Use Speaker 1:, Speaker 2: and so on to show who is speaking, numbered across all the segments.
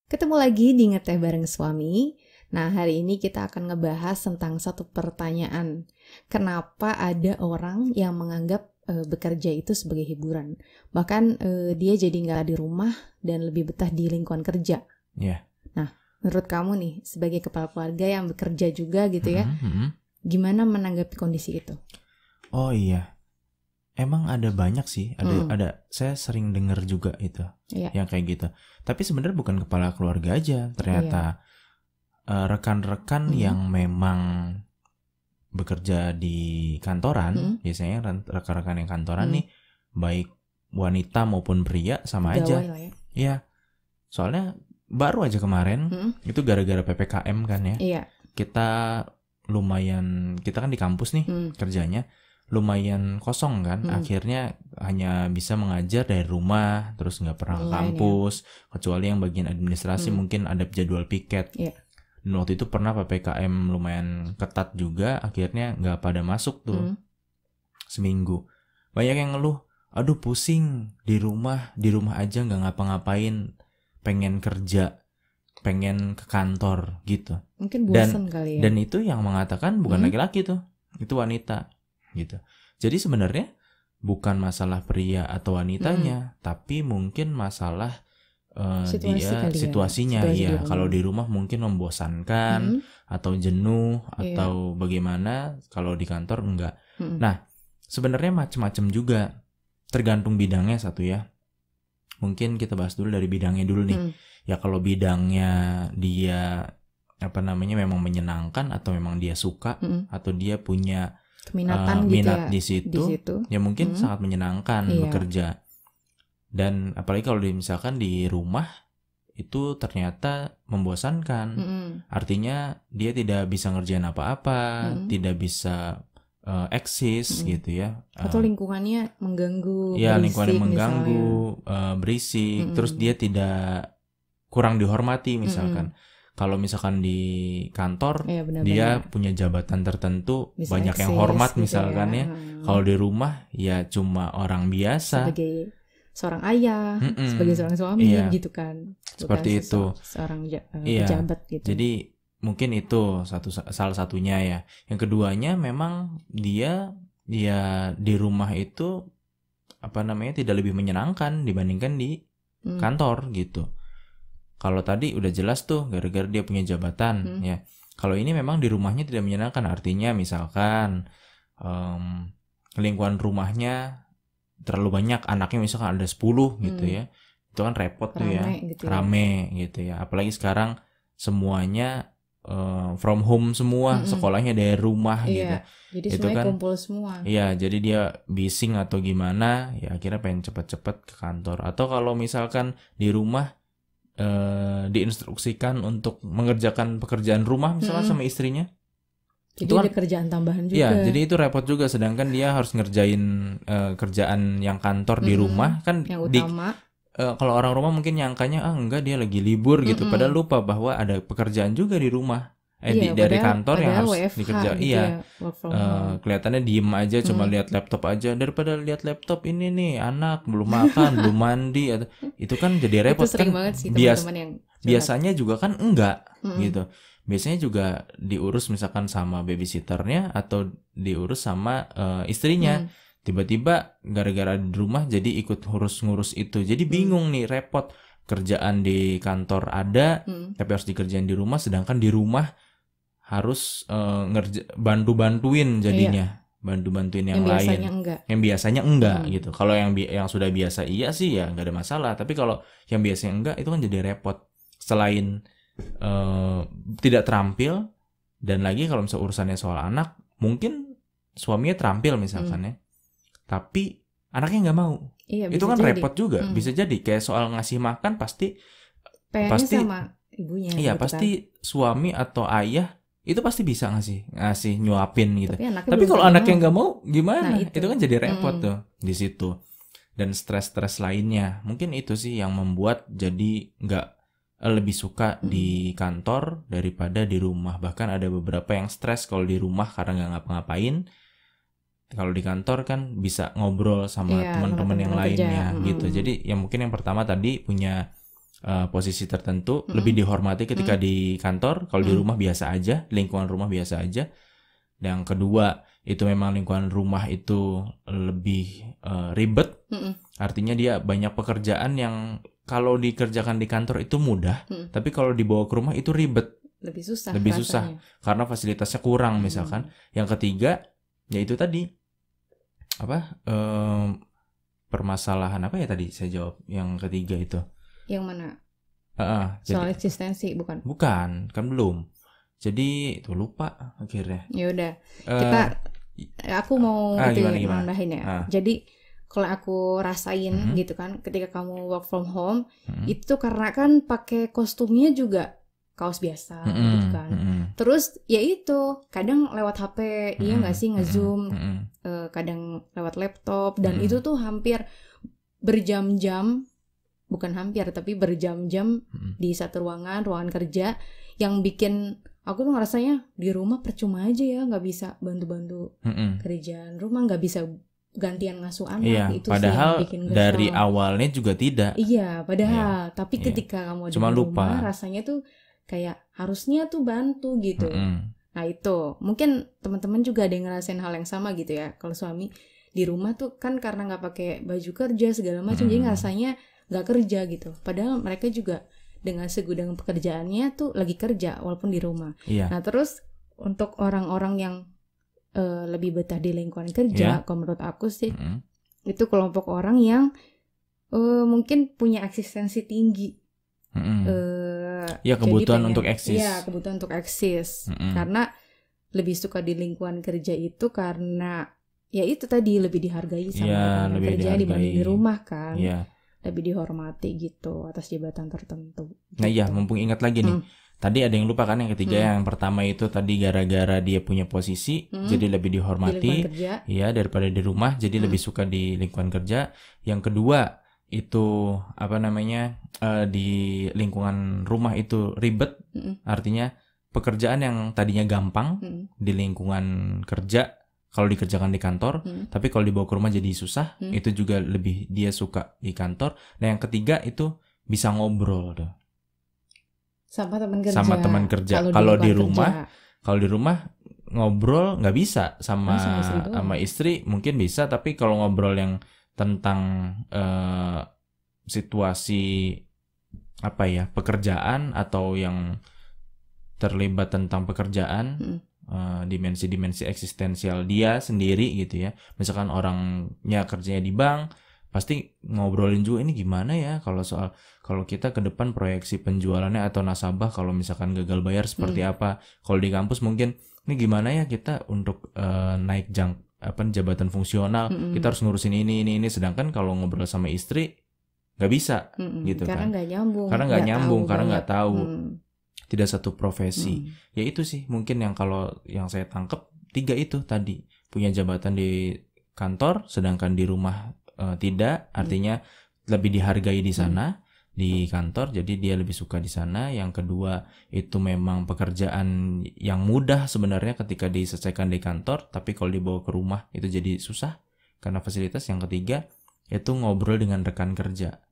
Speaker 1: Ketemu lagi di Ngeteh Bareng Suami. Nah, hari ini kita akan ngebahas tentang satu pertanyaan. Kenapa ada orang yang menganggap bekerja itu sebagai hiburan? Bahkan dia jadi nggak di rumah dan lebih betah di lingkungan kerja.
Speaker 2: Iya.
Speaker 1: Nah, menurut kamu nih, sebagai kepala keluarga yang bekerja juga gitu ya, gimana menanggapi kondisi itu?
Speaker 2: Oh iya, emang ada banyak sih, ada. Saya sering dengar juga itu, yang kayak gitu. Tapi sebenarnya bukan kepala keluarga aja, ternyata rekan-rekan yang memang bekerja di kantoran, biasanya rekan-rekan yang kantoran nih, baik wanita maupun pria sama aja. Iya, soalnya baru aja kemarin itu gara-gara PPKM kan ya.
Speaker 1: Iya.
Speaker 2: Kita kan di kampus nih kerjanya. Lumayan kosong kan, akhirnya hanya bisa mengajar dari rumah, terus nggak pernah ke kampus, kecuali yang bagian administrasi mungkin ada jadwal piket. Dan waktu itu pernah PPKM lumayan ketat juga, akhirnya nggak pada masuk tuh seminggu. Banyak yang ngeluh, aduh pusing di rumah aja nggak ngapa-ngapain, pengen kerja, pengen ke kantor gitu.
Speaker 1: Mungkin bosan kali ya.
Speaker 2: Dan itu yang mengatakan bukan laki-laki tuh, itu wanita. Gitu. Jadi sebenarnya bukan masalah pria atau wanitanya, tapi mungkin masalah situasinya. Iya, kalau di rumah mungkin membosankan atau jenuh atau bagaimana, kalau di kantor enggak. Nah, sebenarnya macam-macam juga, tergantung bidangnya satu ya. Mungkin kita bahas dulu dari bidangnya dulu nih. Ya kalau bidangnya dia memang menyenangkan atau memang dia suka atau dia punya
Speaker 1: minat
Speaker 2: ya, di situ ya mungkin sangat menyenangkan bekerja. Dan apalagi kalau misalkan di rumah itu ternyata membosankan. Artinya dia tidak bisa ngerjain apa-apa, tidak bisa eksis gitu ya.
Speaker 1: Atau lingkungannya mengganggu,
Speaker 2: ya,
Speaker 1: berisik,
Speaker 2: lingkungannya mengganggu, berisik, terus dia tidak kurang dihormati misalkan. Kalau misalkan di kantor, dia punya jabatan tertentu, bisa banyak yang hormat misalkan ya. Kalau di rumah ya cuma orang biasa.
Speaker 1: Sebagai seorang ayah, sebagai seorang suami gitu kan.
Speaker 2: Seperti itu.
Speaker 1: Seorang pejabat gitu.
Speaker 2: Jadi mungkin itu salah satunya ya. Yang keduanya memang dia di rumah itu tidak lebih menyenangkan dibandingkan di kantor gitu. Kalau tadi udah jelas tuh gara-gara dia punya jabatan ya. Kalau ini memang di rumahnya tidak menyenangkan, artinya misalkan lingkungan rumahnya terlalu banyak, anaknya misalkan ada 10 gitu ya. Itu kan repot tuh ya. Rame gitu ya. Apalagi sekarang semuanya from home semua, sekolahnya dari rumah gitu.
Speaker 1: Jadi itu semuanya kan kumpul semua.
Speaker 2: Iya, jadi dia bising atau gimana, ya akhirnya pengen cepet-cepet ke kantor. Atau kalau misalkan di rumah diinstruksikan untuk mengerjakan pekerjaan rumah misalnya sama istrinya,
Speaker 1: jadi itu ada kerjaan tambahan juga.
Speaker 2: Iya, jadi itu repot juga. Sedangkan dia harus ngerjain kerjaan yang kantor di rumah kan.
Speaker 1: Yang utama.
Speaker 2: Kalau orang rumah mungkin nyangkanya enggak dia lagi libur gitu, padahal lupa bahwa ada pekerjaan juga di rumah. Dari kantor yang harus dikerjain.
Speaker 1: Gitu
Speaker 2: kelihatannya diem aja, cuma lihat laptop aja. Daripada lihat laptop ini nih, anak belum makan, belum mandi, itu kan jadi repot.
Speaker 1: Itu sering
Speaker 2: kan.
Speaker 1: Banget sih teman-teman yang
Speaker 2: biasanya juga kan enggak gitu. Biasanya juga diurus misalkan sama babysitternya atau diurus sama istrinya. Tiba-tiba gara-gara di rumah jadi ikut ngurus itu. Jadi bingung nih, repot. Kerjaan di kantor ada, tapi harus dikerjain di rumah, sedangkan di rumah harus bantuin jadinya. Bantuin yang lain. Yang biasanya enggak gitu. Kalau yang sudah biasa iya sih ya enggak ada masalah, tapi kalau yang biasanya enggak itu kan jadi repot. Selain tidak terampil, dan lagi kalau misalnya urusannya soal anak, mungkin suaminya terampil misalkan ya, tapi anaknya nggak mau. Itu kan repot juga. Bisa jadi kayak soal ngasih makan pasti
Speaker 1: sama ibunya.
Speaker 2: Iya, pasti kan? Suami atau ayah itu pasti bisa ngasih nyuapin gitu. Tapi kalau anaknya nggak mau gimana? Itu kan jadi repot tuh di situ. Dan stres lainnya, mungkin itu sih yang membuat jadi nggak lebih suka di kantor daripada di rumah. Bahkan ada beberapa yang stres kalau di rumah karena nggak ngapa-ngapain. Kalau di kantor kan bisa ngobrol sama teman-teman yang lainnya gitu. Jadi yang mungkin yang pertama tadi punya posisi tertentu lebih dihormati ketika di kantor. Kalau di rumah biasa aja, lingkungan rumah biasa aja. Dan yang kedua itu memang lingkungan rumah itu lebih ribet. Artinya dia banyak pekerjaan yang kalau dikerjakan di kantor itu mudah, tapi kalau dibawa ke rumah itu ribet.
Speaker 1: Lebih susah
Speaker 2: karena fasilitasnya kurang misalkan. Yang ketiga yaitu tadi permasalahan apa ya tadi saya jawab yang ketiga itu.
Speaker 1: Yang mana?
Speaker 2: Jadi,
Speaker 1: soal eksistensi bukan?
Speaker 2: Bukan, kan belum. Jadi itu lupa akhirnya.
Speaker 1: Ya udah. Aku mau
Speaker 2: gimana?
Speaker 1: nambahin ya. Jadi kalau aku rasain gitu kan, ketika kamu work from home, itu karena kan pakai kostumnya juga kaos biasa gitu kan. Terus ya itu kadang lewat HP, iya nggak sih nge-zoom, kadang lewat laptop, dan itu tuh hampir berjam-jam, bukan hampir tapi berjam-jam di satu ruangan kerja, yang bikin aku tuh ngerasanya di rumah percuma aja ya, nggak bisa bantu-bantu kerjaan rumah, nggak bisa gantian ngasuh anak.
Speaker 2: Iya,
Speaker 1: itu
Speaker 2: padahal
Speaker 1: sih yang bikin kesel.
Speaker 2: dari awalnya juga tidak.
Speaker 1: Iya, padahal tapi ketika kamu di rumah rasanya tuh kayak harusnya tuh bantu gitu. Nah itu mungkin teman-teman juga ada yang ngerasain hal yang sama gitu ya. Kalau suami di rumah tuh kan karena nggak pakai baju kerja segala macam, jadi rasanya nggak kerja gitu. Padahal mereka juga dengan segudang pekerjaannya tuh lagi kerja walaupun di rumah.
Speaker 2: Iya.
Speaker 1: Nah terus untuk orang-orang yang lebih betah di lingkungan kerja, kalau menurut aku sih itu kelompok orang yang mungkin punya eksistensi tinggi.
Speaker 2: Ya kebutuhan untuk eksis.
Speaker 1: Iya, kebutuhan untuk eksis. Karena lebih suka di lingkungan kerja itu karena ya itu tadi lebih dihargai sama rekan kerja dibanding di rumah kan. Iya. Lebih dihormati gitu atas jabatan tertentu. Gitu.
Speaker 2: Nah iya, mumpung ingat lagi nih. Tadi ada yang lupa kan yang ketiga, yang pertama itu tadi gara-gara dia punya posisi jadi lebih dihormati. Iya, daripada di rumah jadi lebih suka di lingkungan kerja. Yang kedua itu di lingkungan rumah itu ribet. Artinya pekerjaan yang tadinya gampang di lingkungan kerja kalau dikerjakan di kantor, tapi kalau dibawa ke rumah jadi susah. Itu juga lebih dia suka di kantor. Nah yang ketiga itu bisa ngobrol tuh sama teman kerja. Kalau di rumah ngobrol nggak bisa sama istri mungkin bisa, tapi kalau ngobrol yang tentang situasi pekerjaan atau yang terlibat tentang pekerjaan, dimensi-dimensi eksistensial dia sendiri gitu ya. Misalkan orangnya kerjanya di bank, pasti ngobrolin juga ini gimana ya kalau kita ke depan proyeksi penjualannya atau nasabah kalau misalkan gagal bayar seperti apa. Kalau di kampus mungkin ini gimana ya kita untuk naik jabatan fungsional, kita harus ngurusin ini. Sedangkan kalau ngobrol sama istri nggak bisa gitu
Speaker 1: karena
Speaker 2: kan.
Speaker 1: Karena nggak nyambung,
Speaker 2: karena nggak tahu. Tidak satu profesi. Ya itu sih mungkin yang saya tangkap 3 itu tadi. Punya jabatan di kantor sedangkan di rumah tidak, artinya lebih dihargai di sana di kantor, jadi dia lebih suka di sana. Yang kedua itu memang pekerjaan yang mudah sebenarnya ketika diselesaikan di kantor, tapi kalau dibawa ke rumah itu jadi susah karena fasilitas. Yang ketiga itu ngobrol dengan rekan kerja.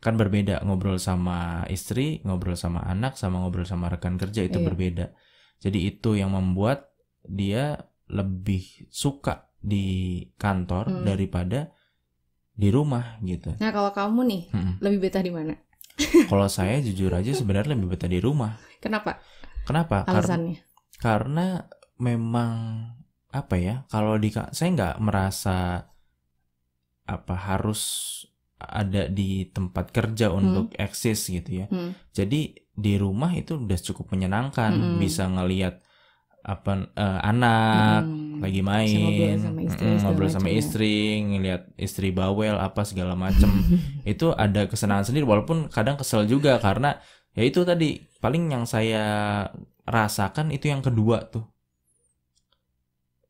Speaker 2: Kan berbeda ngobrol sama istri, ngobrol sama anak, sama ngobrol sama rekan kerja itu berbeda. Jadi itu yang membuat dia lebih suka di kantor daripada di rumah gitu.
Speaker 1: Nah kalau kamu nih lebih betah di mana?
Speaker 2: Kalau saya jujur aja sebenarnya lebih betah di rumah.
Speaker 1: Kenapa?
Speaker 2: Alasannya? Karena memang kalau saya nggak merasa harus ada di tempat kerja untuk eksis gitu ya. Jadi di rumah itu udah cukup menyenangkan, bisa ngelihat anak lagi main, ngobrol sama istri, ngelihat istri bawel segala macem. Itu ada kesenangan sendiri, walaupun kadang kesel juga karena ya itu tadi paling yang saya rasakan itu yang kedua tuh,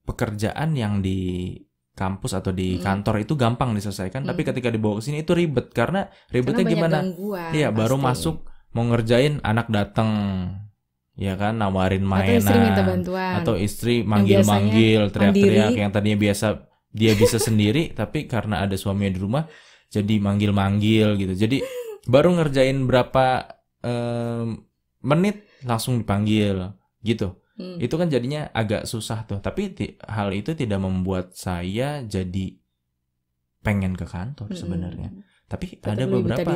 Speaker 2: pekerjaan yang di kampus atau di kantor itu gampang diselesaikan, tapi ketika dibawa ke sini itu ribet. Karena ribetnya gimana? Iya, baru masuk mau ngerjain anak datang, ya kan, nawarin mainan,
Speaker 1: atau istri minta bantuan,
Speaker 2: atau istri manggil-manggil, teriak-teriak yang tadinya dia bisa sendiri, tapi karena ada suaminya di rumah jadi manggil-manggil gitu. Jadi baru ngerjain berapa menit langsung dipanggil gitu. Itu kan jadinya agak susah tuh. Tapi hal itu tidak membuat saya jadi pengen ke kantor sebenarnya. Tapi tetap ada beberapa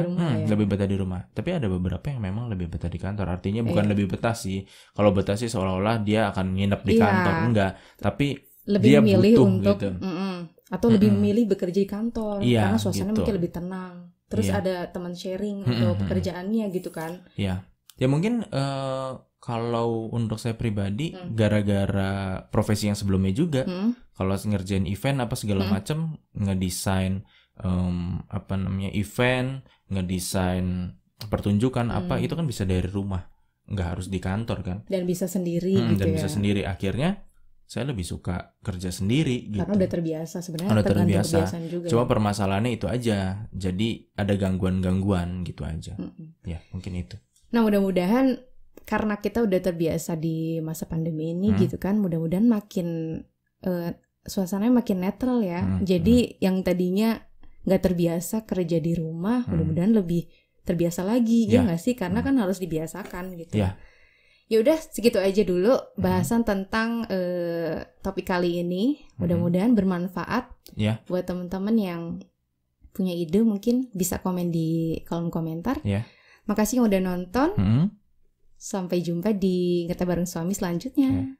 Speaker 2: lebih betah di rumah. Tapi ada beberapa yang memang lebih betah di kantor. Artinya bukan lebih betah sih. Kalau betah sih seolah-olah dia akan nginep di kantor, enggak. Tapi
Speaker 1: lebih
Speaker 2: dia
Speaker 1: memilih
Speaker 2: butuh
Speaker 1: untuk
Speaker 2: gitu.
Speaker 1: Atau lebih memilih bekerja di kantor karena suasananya
Speaker 2: gitu.
Speaker 1: mungkin lebih tenang. Terus ada teman sharing untuk pekerjaannya gitu kan.
Speaker 2: Iya. Ya mungkin kalau untuk saya pribadi gara-gara profesi yang sebelumnya juga, kalau ngerjain event apa segala macam, ngedesain event, ngedesain pertunjukan apa itu kan bisa dari rumah, nggak harus di kantor kan.
Speaker 1: Dan bisa sendiri gitu
Speaker 2: dan
Speaker 1: ya.
Speaker 2: bisa sendiri. Akhirnya saya lebih suka kerja sendiri gitu.
Speaker 1: Karena udah terbiasa sebenarnya.
Speaker 2: Udah terbiasa.
Speaker 1: Juga,
Speaker 2: cuma permasalahannya itu aja. Jadi ada gangguan-gangguan gitu aja. Ya mungkin itu.
Speaker 1: Nah mudah-mudahan karena kita udah terbiasa di masa pandemi ini gitu kan, mudah-mudahan makin suasananya makin netral ya. Jadi yang tadinya nggak terbiasa kerja di rumah, mudah-mudahan lebih terbiasa lagi, ya nggak sih? Karena kan harus dibiasakan gitu. Ya udah segitu aja dulu bahasan tentang topik kali ini. Mudah-mudahan bermanfaat buat teman-teman yang punya ide, mungkin bisa komen di kolom komentar. Makasih yang udah nonton. Sampai jumpa di Ngerti Bareng Suami selanjutnya.